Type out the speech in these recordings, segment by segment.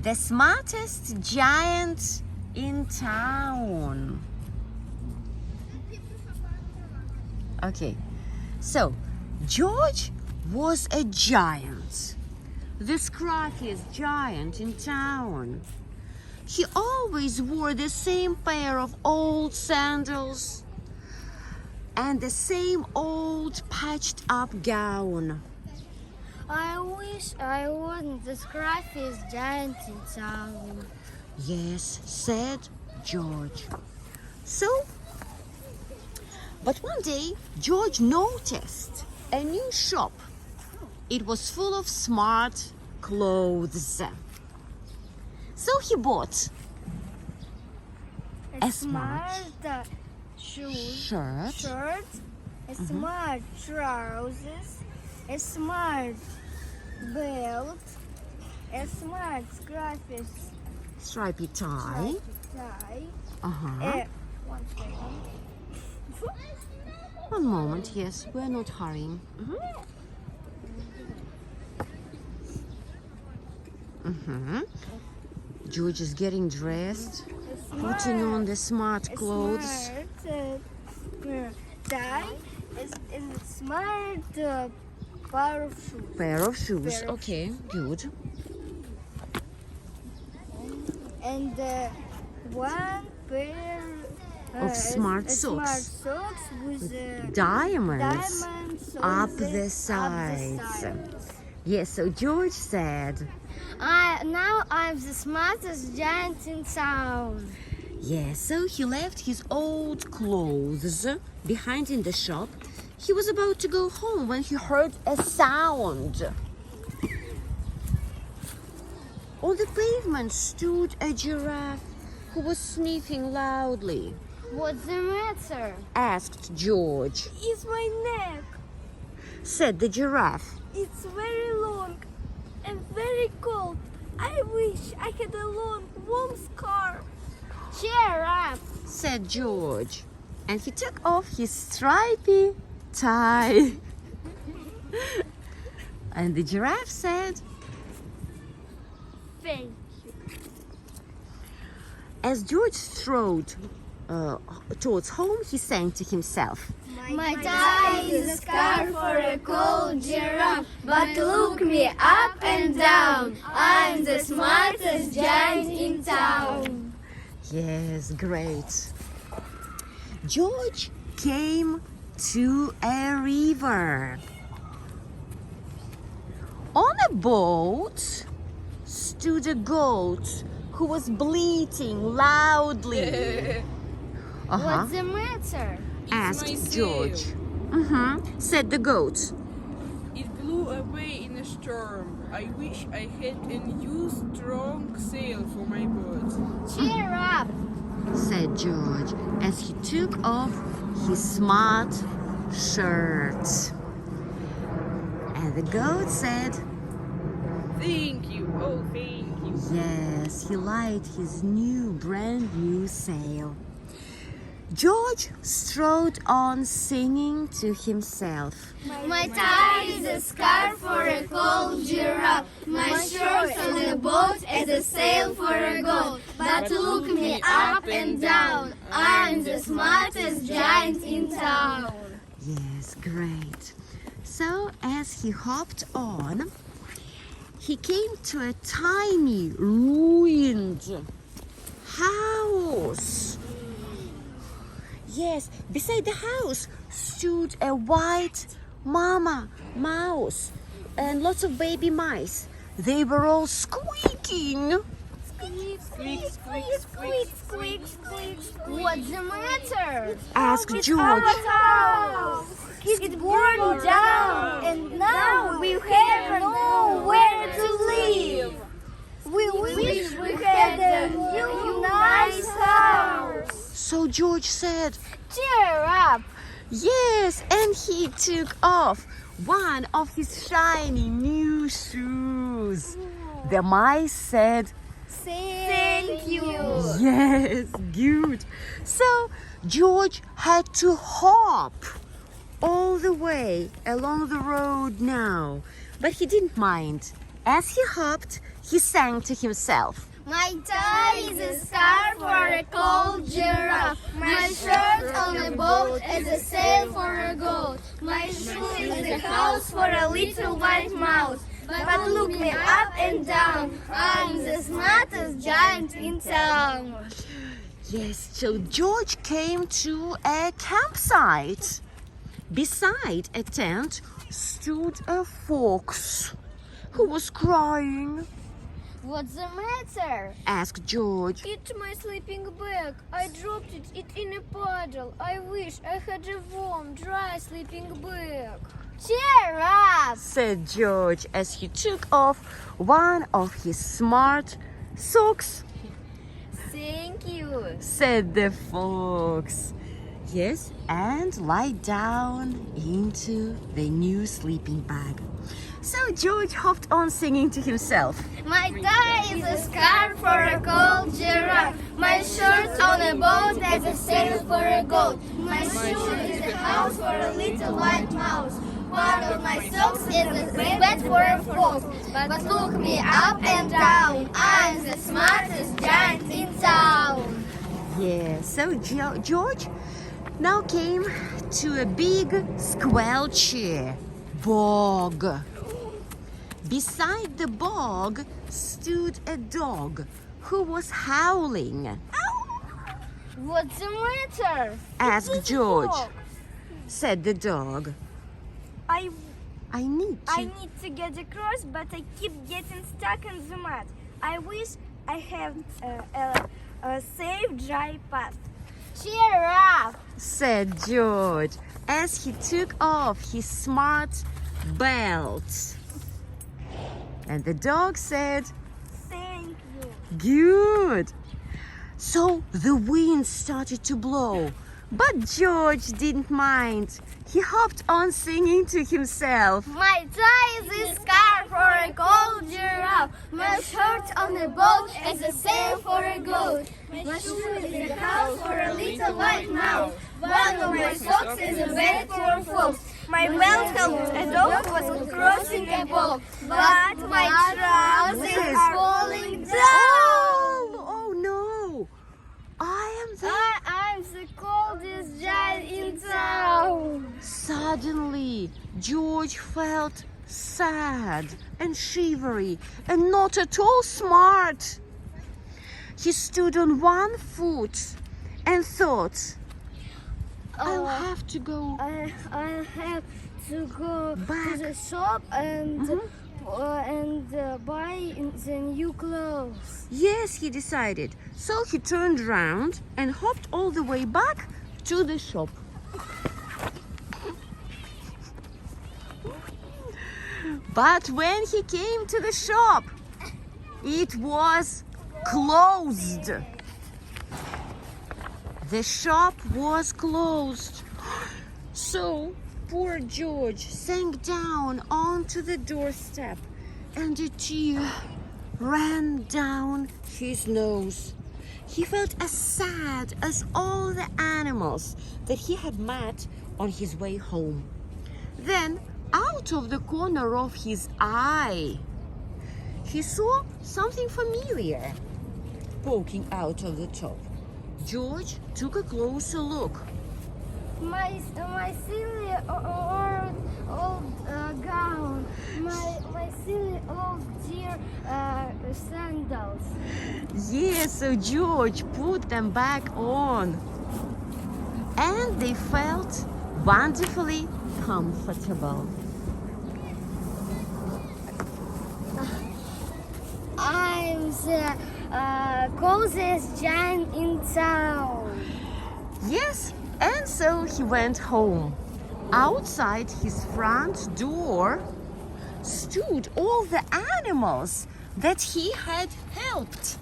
The smartest giant in town. Okay, so George was a giant, the scruffiest giant in town. He always wore the same pair of old sandals and the same old patched up gown. I wish I wasn't the scruffiest giant in town. Yes, said George. So, but one day George noticed a new shop. It was full of smart clothes. So he bought a smart shirt, a smart trousers, a smart belt, a smart stripy tie. One second. One moment, yes, we're not hurrying. George is getting dressed, putting on the smart clothes. Smart tie, a smart pair of shoes. Pair of shoes, okay, good. And one pair Of smart socks. Smart socks with Diamonds on up the sides. Yes, so George said, now I'm the smartest giant in town. yes, so he left his old clothes behind in the shop. He was about to go home when he heard a sound. On the pavement stood a giraffe who was sniffing loudly. What's the matter? Asked George. It's my neck. Said the giraffe. It's very long and very cold. I wish I had a long, warm scarf. Cheer up, Said George. And he took off his stripy tie. And the giraffe said, thank you. as George strode towards home, he sang to himself. My tie is a scarf for a cold giraffe, but look me up and down. I'm the smartest giant in town. Yes, great. George came to a river. On a boat stood a goat who was bleating loudly. What's the matter? Asked George. Said the goat. It blew away in a storm. I wish I had a new strong sail for my boat. Cheer up. Said George as he took off his smart shirt. And the goat said, Thank you, oh thank you. yes, he liked his brand new sail. George strode on singing to himself. My tie is a scarf for a cold giraffe. My shirt on the boat is a sail for a goat. But look me up and down. I'm the smartest giant in town. Yes, great. So as he hopped on, he came to a tiny ruined house. Yes, beside the house stood a white mama mouse and lots of baby mice. They were all squeaking. Squeak, squeak, squeak, squeak, squeak, squeak. What's the matter? Asked George. House. It burned down, and now we have nowhere to live. We wish we had a new nice house. So George said, Cheer up. yes, and he took off one of his shiny new shoes. The mice said, Thank you. yes, good. So George had to hop all the way along the road now, but he didn't mind As he hopped, he sang to himself. My tie is a scarf for a cold giraffe. My shirt on a boat is a sail for a goat. My shoe is a house for a little white mouse. But look me up and down, I'm the smartest giant in town. Yes, so George came to a campsite. Beside a tent stood a fox who was crying. What's the matter? Asked George. It's my sleeping bag. I dropped it in a puddle. I wish I had a warm, dry sleeping bag. Cheer up! Said George as he took off one of his smart socks. Thank you. Said the fox. Yes, and lie down into the new sleeping bag. So George hopped on singing to himself. My tie is a scarf for a cold giraffe. My shirt on a boat as a sail for a goat. My shoe is a house for a little white mouse. One of my socks is a bed for a fox. But look me up and down, I'm the smartest giant in town. Yeah, so George now came to a big squelchy bog. Beside the bog stood a dog who was howling. What's the matter? Asked George. Said the dog. I I need to get across, but I keep getting stuck in the mud. I wish I had a safe, dry path. Cheer up! said George as he took off his smart belt. And the dog said, Thank you. good. So the wind started to blow, but George didn't mind. He hopped on singing to himself. My tie is a scarf for a cold giraffe. My shirt on a boat is a sail for a goat. My shoe is a house for a little white mouse. One of my socks is a bed for a fox. My belt helped a dog who was crossing a bog, but my trousers are falling down. Oh no! I'm the coldest giant in town. Suddenly, George felt sad and shivery and not at all smart. He stood on one foot and thought, I'll have to go I have to go back. to the shop and buy the new clothes. Yes, he decided. So he turned round and hopped all the way back to the shop. But when he came to the shop, it was closed. The shop was closed. So poor George sank down onto the doorstep and a tear ran down his nose. He felt as sad as all the animals that he had met on his way home. Then, out of the corner of his eye, he saw something familiar poking out of the top. George took a closer look. My silly old gown, my silly old dear sandals. Yes, so George put them back on. And they felt wonderfully comfortable. I'm the coldest giant in town. Yes, and so he went home. Outside his front door stood all the animals that he had helped.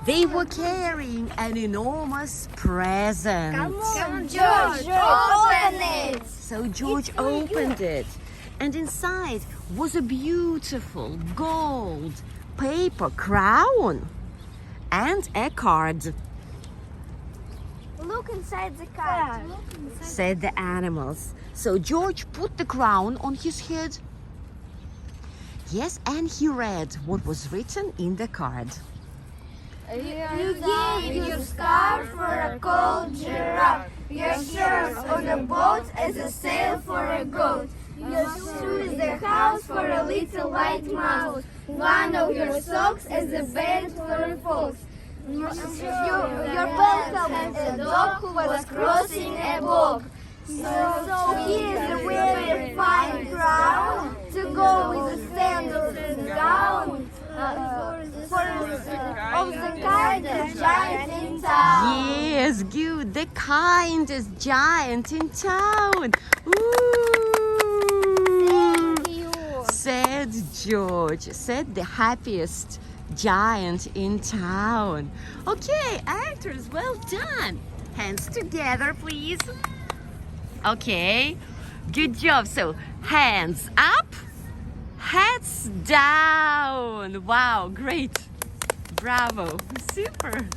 They were carrying an enormous present. Come on, George, open it. So George opened it, and inside was a beautiful gold paper crown and a card. Look inside the card. Said the animals. So George put the crown on his head. Yes, and he read what was written in the card. You gave your scarf for a cold giraffe, your shirt on a boat as a sail for a goat, your shoes the house for a little white mouse, one of your socks as a bed for a fox. Your bell helmet a dog who was crossing a bog. So here is a very fine crown to go with the sandals and gown of the kindest giant in town. Yes, good. The kindest giant in town. Ooh. Thank you. Said George. Said the happiest giant in town. Okay, actors, well done. Hands together, please. Okay, good job. So, hands up, heads down. Wow, great. Bravo. Super.